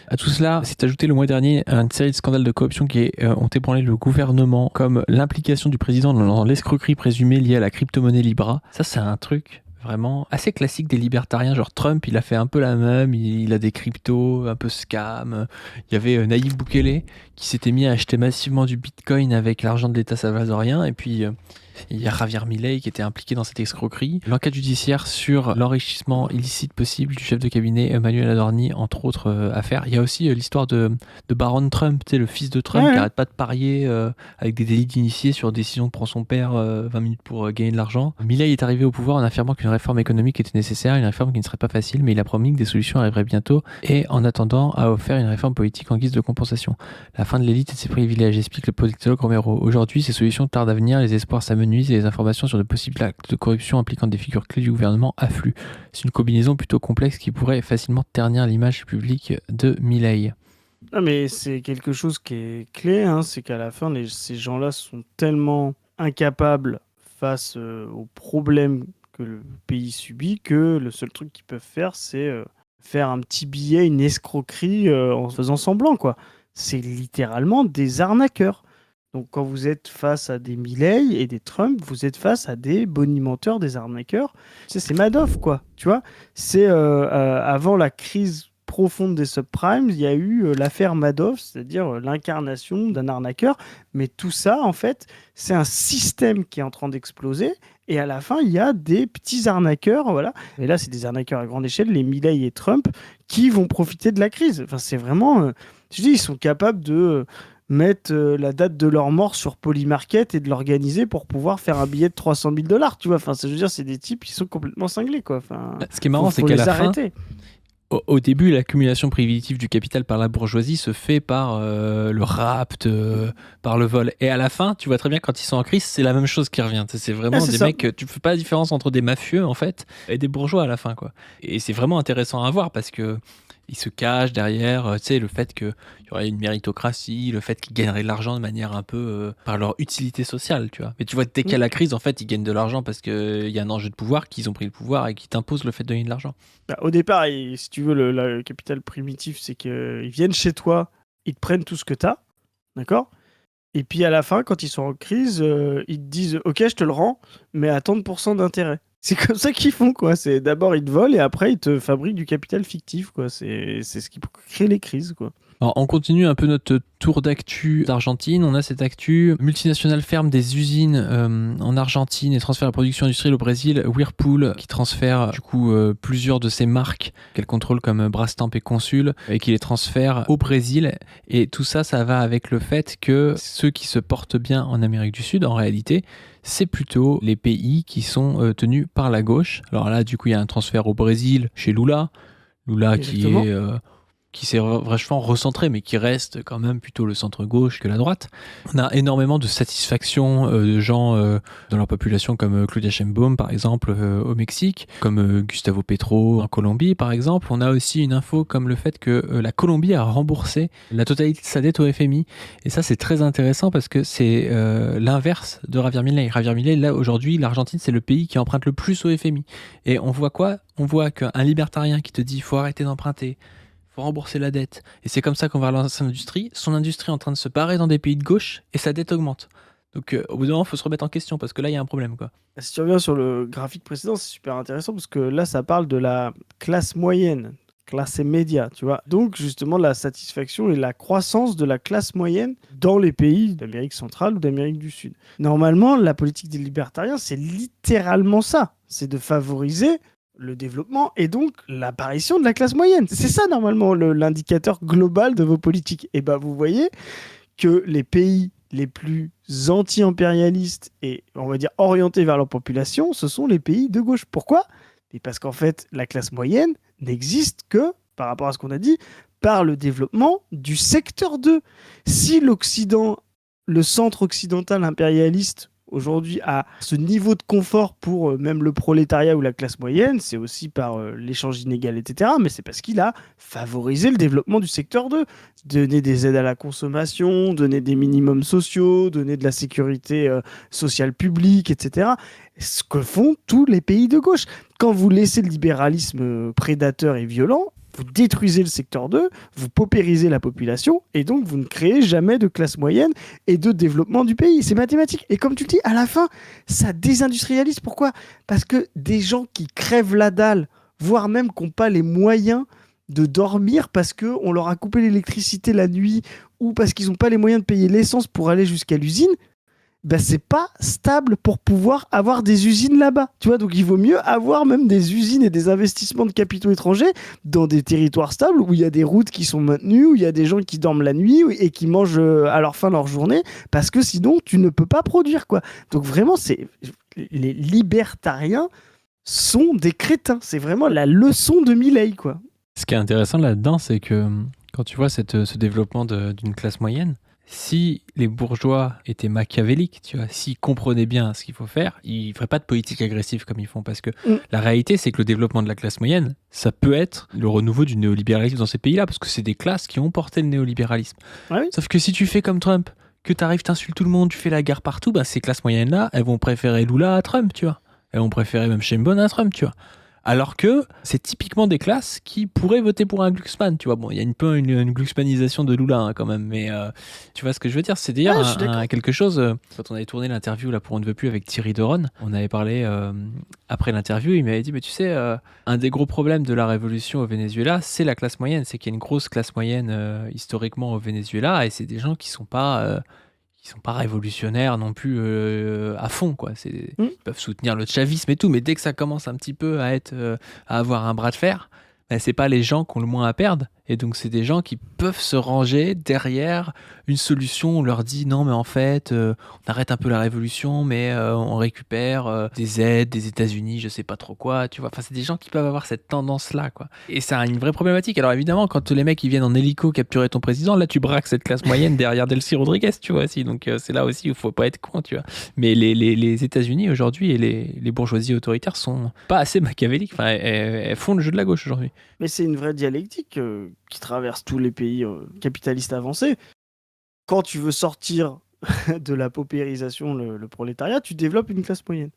À tout cela, s'est ajouté le mois dernier une série de scandales de corruption qui ont ébranlé le gouvernement, comme l'implication du président dans l'escroquerie présumée liée à la crypto-monnaie Libra. Ça, c'est un truc vraiment assez classique des libertariens. Genre Trump, il a fait un peu la même, il a des cryptos, un peu scam. Il y avait Nayib Bukele qui s'était mis à acheter massivement du bitcoin avec l'argent de l'État salvadorien. Et puis il y a Javier Milei qui était impliqué dans cette escroquerie. L'enquête judiciaire sur l'enrichissement illicite possible du chef de cabinet Manuel Adorni, entre autres affaires. Il y a aussi l'histoire de Baron Trump, tu sais, le fils de Trump qui arrête pas de parier avec des délits d'initié sur décision que prend son père 20 minutes pour gagner de l'argent. Milei est arrivé au pouvoir en affirmant qu'une réforme économique était nécessaire, une réforme qui ne serait pas facile, mais il a promis que des solutions arriveraient bientôt et en attendant a offert une réforme politique en guise de compensation. La fin de l'élite et de ses privilèges, explique le politologue Romero. Aujourd'hui, ces solutions tardent à venir, les espoirs s'amenuisent et les informations sur de possibles actes de corruption impliquant des figures clés du gouvernement affluent. C'est une combinaison plutôt complexe qui pourrait facilement ternir l'image publique de Milei. Non, mais c'est quelque chose qui est clé, hein, c'est qu'à la fin, ces gens-là sont tellement incapables face aux problèmes que le pays subit que le seul truc qu'ils peuvent faire, c'est faire un petit billet, une escroquerie en faisant semblant, quoi. C'est littéralement des arnaqueurs. Donc quand vous êtes face à des Milei et des Trump, vous êtes face à des bonimenteurs, des arnaqueurs. Tu sais, c'est Madoff, quoi. Tu vois, c'est avant la crise profonde des subprimes, il y a eu l'affaire Madoff, c'est-à-dire l'incarnation d'un arnaqueur. Mais tout ça, en fait, c'est un système qui est en train d'exploser. Et à la fin, il y a des petits arnaqueurs, voilà. Et là, c'est des arnaqueurs à grande échelle, les Milei et Trump, qui vont profiter de la crise. Enfin, c'est vraiment... je dis, ils sont capables de mettre la date de leur mort sur Polymarket et de l'organiser pour pouvoir faire un billet de 300 000 $, tu vois. Enfin, je veux dire, c'est des types qui sont complètement cinglés, quoi. Enfin, ce qui est marrant, c'est qu'à la fin, arrêter. Au début, l'accumulation privilégiée du capital par la bourgeoisie se fait par le rapt, par le vol. Et à la fin, tu vois très bien, quand ils sont en crise, c'est la même chose qui revient. C'est vraiment des mecs, tu fais pas la différence entre des mafieux, en fait, et des bourgeois à la fin, quoi. Et c'est vraiment intéressant à voir parce que Ils se cachent derrière, tu sais, le fait qu'il y aurait une méritocratie, le fait qu'ils gagneraient de l'argent de manière un peu par leur utilité sociale, tu vois. Mais tu vois, dès qu'il y a la crise, en fait, ils gagnent de l'argent parce qu'il y a un enjeu de pouvoir, qu'ils ont pris le pouvoir et qu'ils t'imposent le fait de donner de l'argent. Bah, au départ, si tu veux, le capital primitif, c'est qu'ils viennent chez toi, ils te prennent tout ce que tu as, d'accord? Et puis à la fin, quand ils sont en crise, ils te disent ok, je te le rends, mais à tant de pourcents d'intérêt. C'est comme ça qu'ils font, quoi. C'est d'abord ils te volent et après ils te fabriquent du capital fictif, quoi. C'est ce qui crée les crises, quoi. Alors, on continue un peu notre tour d'actu d'Argentine. On a cette actu multinationale ferme des usines en Argentine et transfère la production industrielle au Brésil. Whirlpool qui transfère du coup plusieurs de ses marques qu'elle contrôle comme Brastemp et Consul et qui les transfère au Brésil. Et tout ça, ça va avec le fait que ceux qui se portent bien en Amérique du Sud, en réalité, c'est plutôt les pays qui sont tenus par la gauche. Alors là, du coup, il y a un transfert au Brésil chez Lula. Lula Exactement. qui s'est vachement recentré, mais qui reste quand même plutôt le centre-gauche que la droite. On a énormément de satisfaction de gens dans leur population, comme Claudia Sheinbaum, par exemple, au Mexique, comme Gustavo Petro en Colombie, par exemple. On a aussi une info comme le fait que la Colombie a remboursé la totalité de sa dette au FMI. Et ça, c'est très intéressant parce que c'est l'inverse de Javier Milei. Javier Milei, là, aujourd'hui, l'Argentine, c'est le pays qui emprunte le plus au FMI. Et on voit quoi? On voit qu'un libertarien qui te dit « il faut arrêter d'emprunter », faut rembourser la dette. Et c'est comme ça qu'on va relancer son industrie. Son industrie est en train de se barrer dans des pays de gauche et sa dette augmente. Donc au bout d'un moment, il faut se remettre en question parce que là, il y a un problème, quoi. Si tu reviens sur le graphique précédent, c'est super intéressant parce que là, ça parle de la classe moyenne, classe média, tu vois. Donc, justement, la satisfaction et la croissance de la classe moyenne dans les pays d'Amérique centrale ou d'Amérique du Sud. Normalement, la politique des libertariens, c'est littéralement ça. C'est de favoriser le développement et donc l'apparition de la classe moyenne. C'est ça, normalement, l'indicateur global de vos politiques. Et ben, vous voyez que les pays les plus anti-impérialistes et, on va dire, orientés vers leur population, ce sont les pays de gauche. Pourquoi? Et parce qu'en fait, la classe moyenne n'existe que, par rapport à ce qu'on a dit, par le développement du secteur 2. Si l'Occident, le centre occidental impérialiste, aujourd'hui, a ce niveau de confort pour même le prolétariat ou la classe moyenne, c'est aussi par l'échange inégal, etc. Mais c'est parce qu'il a favorisé le développement du secteur 2. Donner des aides à la consommation, donner des minimums sociaux, donner de la sécurité sociale publique, etc. Ce que font tous les pays de gauche. Quand vous laissez le libéralisme prédateur et violent, vous détruisez le secteur 2, vous paupérisez la population, et donc vous ne créez jamais de classe moyenne et de développement du pays. C'est mathématique. Et comme tu le dis, à la fin, ça désindustrialise. Pourquoi? Parce que des gens qui crèvent la dalle, voire même qui n'ont pas les moyens de dormir parce qu'on leur a coupé l'électricité la nuit ou parce qu'ils n'ont pas les moyens de payer l'essence pour aller jusqu'à l'usine, ben c'est pas stable pour pouvoir avoir des usines là-bas. Tu vois, donc il vaut mieux avoir même des usines et des investissements de capitaux étrangers dans des territoires stables où il y a des routes qui sont maintenues, où il y a des gens qui dorment la nuit et qui mangent à leur fin leur journée, parce que sinon tu ne peux pas produire, quoi. Donc vraiment, les libertariens sont des crétins. C'est vraiment la leçon de Milei, quoi. Ce qui est intéressant là-dedans, c'est que quand tu vois ce développement d'une classe moyenne, si les bourgeois étaient machiavéliques, tu vois, s'ils comprenaient bien ce qu'il faut faire, ils ne feraient pas de politique agressive comme ils font. Parce que la réalité, c'est que le développement de la classe moyenne, ça peut être le renouveau du néolibéralisme dans ces pays-là, parce que c'est des classes qui ont porté le néolibéralisme. Ah oui. Sauf que si tu fais comme Trump, que tu arrives, t'insultes tout le monde, tu fais la guerre partout, bah, ces classes moyennes-là, elles vont préférer Lula à Trump, tu vois. Elles vont préférer même Sheinbaum à Trump, tu vois. Alors que c'est typiquement des classes qui pourraient voter pour un Glucksmann, tu vois. Bon, il y a un peu une Glucksmannisation de Lula hein, quand même, mais tu vois ce que je veux dire. C'est d'ailleurs quelque chose, quand on avait tourné l'interview là pour On ne veut plus avec Thierry Doron, on avait parlé après l'interview, il m'avait dit, mais tu sais, un des gros problèmes de la révolution au Venezuela, c'est la classe moyenne, c'est qu'il y a une grosse classe moyenne historiquement au Venezuela, et c'est des gens qui sont pas révolutionnaires non plus à fond, quoi. Ils peuvent soutenir le chavisme et tout, mais dès que ça commence un petit peu à avoir un bras de fer, ben, c'est pas les gens qui ont le moins à perdre. Et donc, c'est des gens qui peuvent se ranger derrière une solution. On leur dit non, mais en fait, on arrête un peu la révolution, mais on récupère des aides des États-Unis, je sais pas trop quoi, tu vois. Enfin, c'est des gens qui peuvent avoir cette tendance-là, quoi. Et ça a une vraie problématique. Alors, évidemment, quand les mecs ils viennent en hélico capturer ton président, là, tu braques cette classe moyenne derrière Delcy Rodriguez, tu vois aussi. Donc, c'est là aussi où il faut pas être con, tu vois. Mais les États-Unis aujourd'hui et les bourgeoisies autoritaires sont pas assez machiavéliques. Enfin, elles font le jeu de la gauche aujourd'hui. Mais c'est une vraie dialectique qui traverse tous les pays capitalistes avancés. Quand tu veux sortir de la paupérisation, le prolétariat, tu développes une classe moyenne.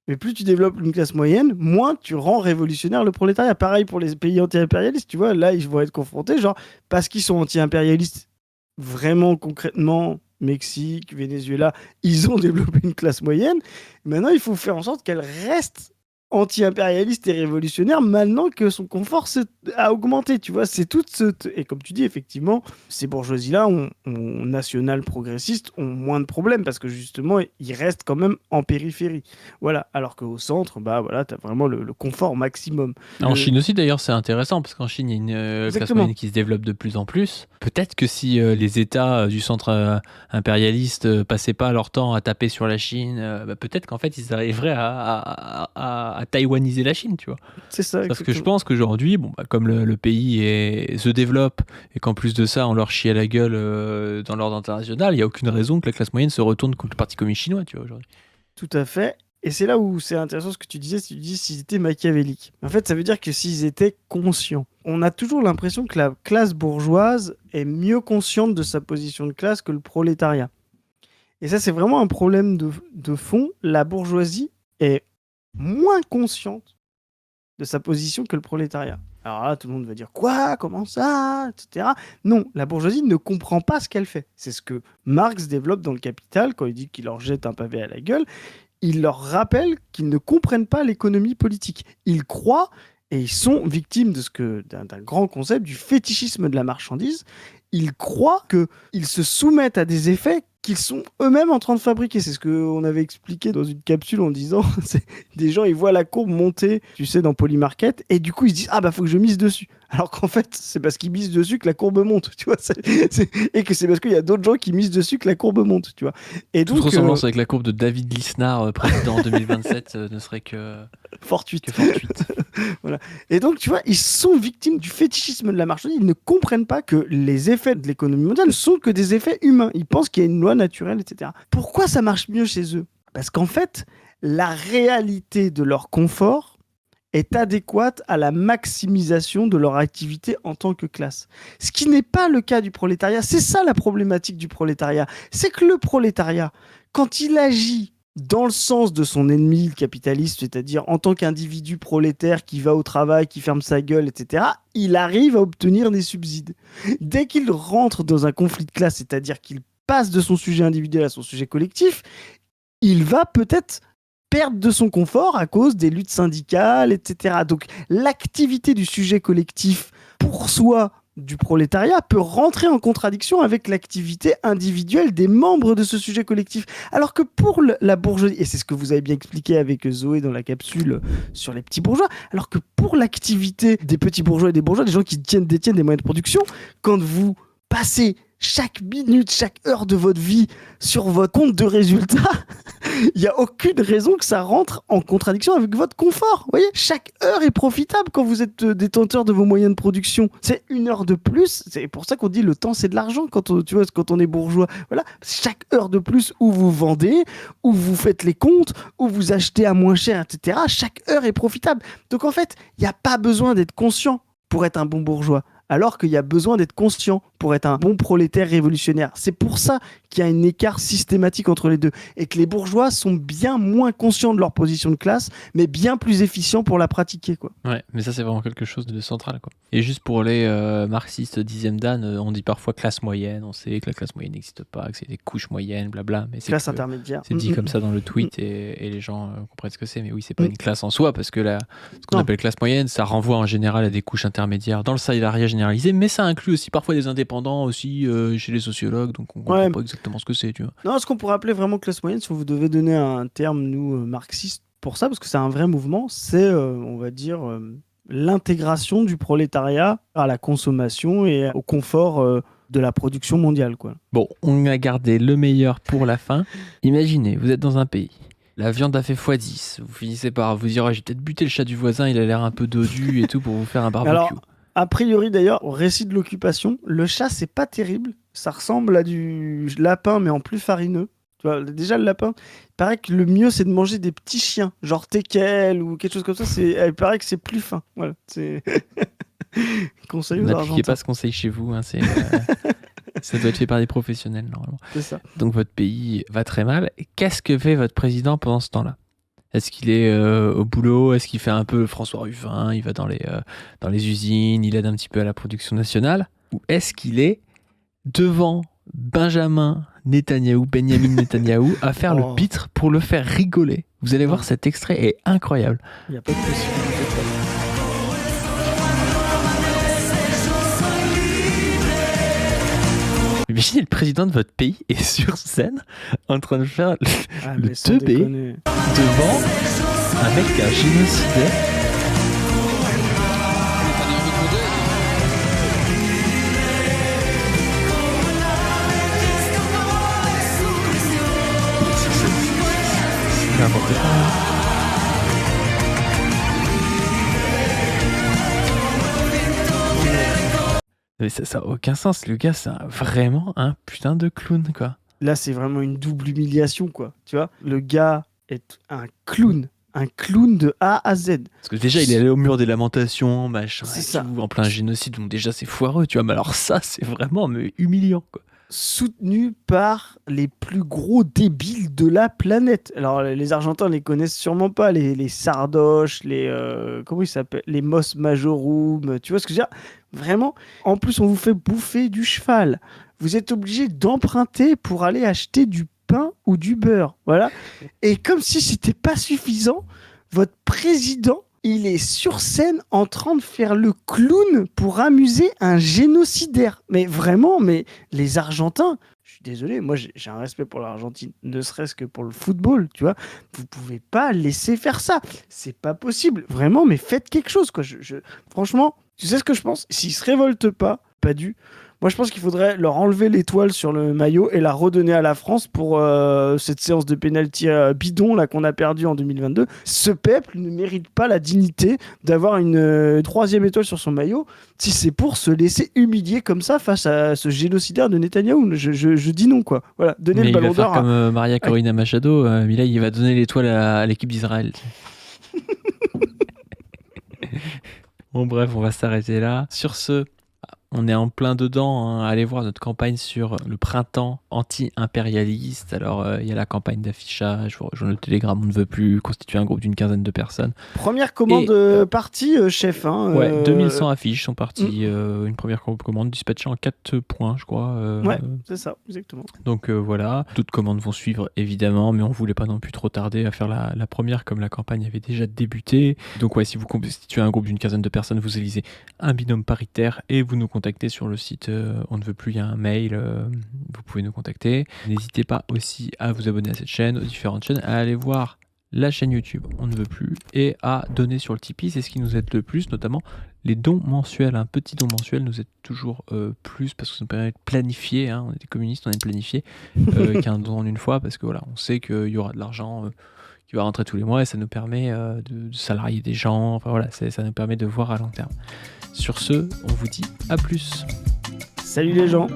Mais plus tu développes une classe moyenne, moins tu rends révolutionnaire le prolétariat. Pareil pour les pays anti-impérialistes, tu vois, là, ils vont être confrontés, genre, parce qu'ils sont anti-impérialistes, vraiment concrètement, Mexique, Venezuela, ils ont développé une classe moyenne. Maintenant, il faut faire en sorte qu'elle reste anti-impérialiste et révolutionnaire maintenant que son confort a augmenté, tu vois, c'est tout ce... Et comme tu dis, effectivement, ces bourgeoisies-là, national progressistes, ont moins de problèmes parce que justement, ils restent quand même en périphérie. Voilà, alors qu'au centre, bah voilà, t'as vraiment le confort maximum. En Chine aussi, d'ailleurs, c'est intéressant parce qu'en Chine, il y a une classe Exactement. moyenne qui se développe de plus en plus. Peut-être que si les États du centre impérialiste passaient pas leur temps à taper sur la Chine, peut-être qu'en fait, ils arriveraient à taïwaniser la Chine, tu vois. C'est ça, Parce que je exactement. pense qu'aujourd'hui, comme le pays se développe et qu'en plus de ça, on leur chie à la gueule dans l'ordre international, il n'y a aucune raison que la classe moyenne se retourne contre le Parti communiste chinois, tu vois, aujourd'hui. Tout à fait. Et c'est là où c'est intéressant ce que tu disais, tu dis s'ils étaient machiavéliques. En fait, ça veut dire que s'ils étaient conscients. On a toujours l'impression que la classe bourgeoise est mieux consciente de sa position de classe que le prolétariat. Et ça, c'est vraiment un problème de fond. La bourgeoisie est moins consciente de sa position que le prolétariat. Alors là, tout le monde va dire quoi, comment ça, etc. Non, la bourgeoisie ne comprend pas ce qu'elle fait. C'est ce que Marx développe dans le Capital quand il dit qu'il leur jette un pavé à la gueule. Il leur rappelle qu'ils ne comprennent pas l'économie politique. Ils croient et ils sont victimes d'un grand concept du fétichisme de la marchandise. Ils croient qu'ils se soumettent à des effets qu'ils sont eux-mêmes en train de fabriquer. C'est ce qu'on avait expliqué dans une capsule en disant des gens, ils voient la courbe monter, tu sais, dans Polymarket, et du coup, ils se disent, ah bah, faut que je mise dessus. Alors qu'en fait, c'est parce qu'ils misent dessus que la courbe monte, tu vois. Et que c'est parce qu'il y a d'autres gens qui misent dessus que la courbe monte, tu vois. Et Toute donc, ressemblance avec la courbe de David Lisnard, président en 2027, ne serait que fortuite. fortuite. Voilà. Et donc, tu vois, ils sont victimes du fétichisme de la marchandise. Ils ne comprennent pas que les effets de l'économie mondiale ne sont que des effets humains. Ils pensent qu'il y a une loi naturelle, etc. Pourquoi ça marche mieux chez eux? Parce qu'en fait, la réalité de leur confort est adéquate à la maximisation de leur activité en tant que classe. Ce qui n'est pas le cas du prolétariat. C'est ça la problématique du prolétariat. C'est que le prolétariat, quand il agit dans le sens de son ennemi, le capitaliste, c'est-à-dire en tant qu'individu prolétaire qui va au travail, qui ferme sa gueule, etc., il arrive à obtenir des subsides. Dès qu'il rentre dans un conflit de classe, c'est-à-dire qu'il passe de son sujet individuel à son sujet collectif, il va peut-être perdre de son confort à cause des luttes syndicales, etc. Donc l'activité du sujet collectif pour soi du prolétariat peut rentrer en contradiction avec l'activité individuelle des membres de ce sujet collectif. Alors que pour la bourgeoisie, et c'est ce que vous avez bien expliqué avec Zoé dans la capsule sur les petits bourgeois, alors que pour l'activité des petits bourgeois et des bourgeois, des gens qui détiennent des moyens de production, quand vous passez chaque minute, chaque heure de votre vie sur votre compte de résultats, il n'y a aucune raison que ça rentre en contradiction avec votre confort. Vous voyez, chaque heure est profitable quand vous êtes détenteur de vos moyens de production. C'est une heure de plus. C'est pour ça qu'on dit le temps, c'est de l'argent quand on est bourgeois. Voilà, chaque heure de plus où vous vendez, où vous faites les comptes, où vous achetez à moins cher, etc. Chaque heure est profitable. Donc en fait, il n'y a pas besoin d'être conscient pour être un bon bourgeois. Alors qu'il y a besoin d'être conscient pour être un bon prolétaire révolutionnaire. C'est pour ça qu'il y a un écart systématique entre les deux. Et que les bourgeois sont bien moins conscients de leur position de classe, mais bien plus efficients pour la pratiquer, quoi. Ouais, mais ça, c'est vraiment quelque chose de central, quoi. Et juste pour les marxistes 10e Dan, on dit parfois classe moyenne. On sait que la classe moyenne n'existe pas, que c'est des couches moyennes, blabla. Mais Classe intermédiaire. c'est dit comme ça dans le tweet et les gens comprennent ce que c'est. Mais oui, c'est pas une classe en soi parce que ce qu'on appelle classe moyenne, ça renvoie en général à des couches intermédiaires dans le salariat généralisé, mais ça inclut aussi parfois des indépendants aussi chez les sociologues, donc on comprend pas exactement ce que c'est, tu vois. Non, ce qu'on pourrait appeler vraiment classe moyenne, si vous devez donner un terme, nous, marxistes, pour ça, parce que c'est un vrai mouvement, c'est, on va dire, l'intégration du prolétariat à la consommation et au confort de la production mondiale, quoi. Bon, on a gardé le meilleur pour la fin. Imaginez, vous êtes dans un pays. La viande a fait x10. Vous finissez par vous dire, j'ai peut-être buté le chat du voisin, il a l'air un peu dodu et tout pour vous faire un barbecue. Alors, a priori d'ailleurs, au récit de l'occupation, le chat c'est pas terrible. Ça ressemble à du lapin mais en plus farineux. Tu vois, déjà le lapin, il paraît que le mieux c'est de manger des petits chiens, genre teckel ou quelque chose comme ça. Il paraît que c'est plus fin. Voilà. Conseil aux N'appliquez Argentins. pas ce conseil chez vous, hein, ça doit être fait par des professionnels normalement. C'est ça. Donc votre pays va très mal. Et qu'est-ce que fait votre président pendant ce temps-là? Est-ce qu'il est au boulot? Est-ce qu'il fait un peu François Ruffin? Il va dans les usines, il aide un petit peu à la production nationale? Ou est-ce qu'il est devant Benjamin Netanyahou, à faire le pitre pour le faire rigoler? Vous allez voir, cet extrait est incroyable. Il n'y a pas de possibilité. Imaginez le président de votre pays est sur scène en train de faire le teubé devant un mec qui a génocidé. C'est n'importe quoi. Mais ça n'a aucun sens. Le gars, c'est vraiment un putain de clown, quoi. Là, c'est vraiment une double humiliation, quoi. Tu vois, le gars est un clown de A à Z. Parce que déjà, il est allé au mur des lamentations, machin, c'est ça. Tout, en plein génocide, donc déjà, c'est foireux, tu vois. Mais alors ça, c'est vraiment humiliant, quoi. Soutenu par les plus gros débiles de la planète. Alors, les Argentins les connaissent sûrement pas, les Sardoches, comment ils s'appellent, les Mos Majorum, tu vois ce que je veux dire? Vraiment. En plus, on vous fait bouffer du cheval. Vous êtes obligé d'emprunter pour aller acheter du pain ou du beurre. Voilà. Et comme si c'était pas suffisant, votre président, il est sur scène en train de faire le clown pour amuser un génocidaire. Mais vraiment, les Argentins, je suis désolé, moi j'ai un respect pour l'Argentine, ne serait-ce que pour le football, tu vois. Vous pouvez pas laisser faire ça. C'est pas possible. Vraiment, mais faites quelque chose, quoi. Franchement, tu sais ce que je pense? S'ils se révoltent pas dû. Moi, je pense qu'il faudrait leur enlever l'étoile sur le maillot et la redonner à la France pour cette séance de pénalty bidon là qu'on a perdu en 2022. Ce peuple ne mérite pas la dignité d'avoir une troisième étoile sur son maillot si c'est pour se laisser humilier comme ça face à ce génocidaire de Netanyahou. Je dis non, quoi. Voilà, donnez le ballon d'or. Il va faire comme Maria Corina Machado. Mais là, il va donner l'étoile à l'équipe d'Israël. Bon, bref, on va s'arrêter là. Sur ce, on est en plein dedans, hein. Allez voir notre campagne sur le printemps anti-impérialiste. Alors, il y a la campagne d'affichage, vous rejoignez le Telegram, on ne veut plus constituer un groupe d'une quinzaine de personnes. Première commande partie, chef. Hein, ouais, 2100 affiches sont parties. Une première commande dispatchée en 4 points, je crois. Ouais, c'est ça, exactement. Donc voilà, d'autres commandes vont suivre, évidemment, mais on ne voulait pas non plus trop tarder à faire la première, comme la campagne avait déjà débuté. Donc ouais, si vous constituez un groupe d'une quinzaine de personnes, vous élisez un binôme paritaire et vous nous contactez sur le site On ne veut plus, il y a un mail, vous pouvez nous contacter. N'hésitez pas aussi à vous abonner à cette chaîne, aux différentes chaînes, à aller voir la chaîne YouTube On ne veut plus et à donner sur le Tipeee, c'est ce qui nous aide le plus, notamment les dons mensuels. Un petit don mensuel nous aide toujours plus parce que ça nous permet de planifier, hein, on est des communistes, on aime planifier qu'un don en une fois, parce que voilà, on sait qu'il y aura de l'argent qui va rentrer tous les mois et ça nous permet de salarier des gens, enfin voilà, ça nous permet de voir à long terme. Sur ce, on vous dit à plus. Salut les gens.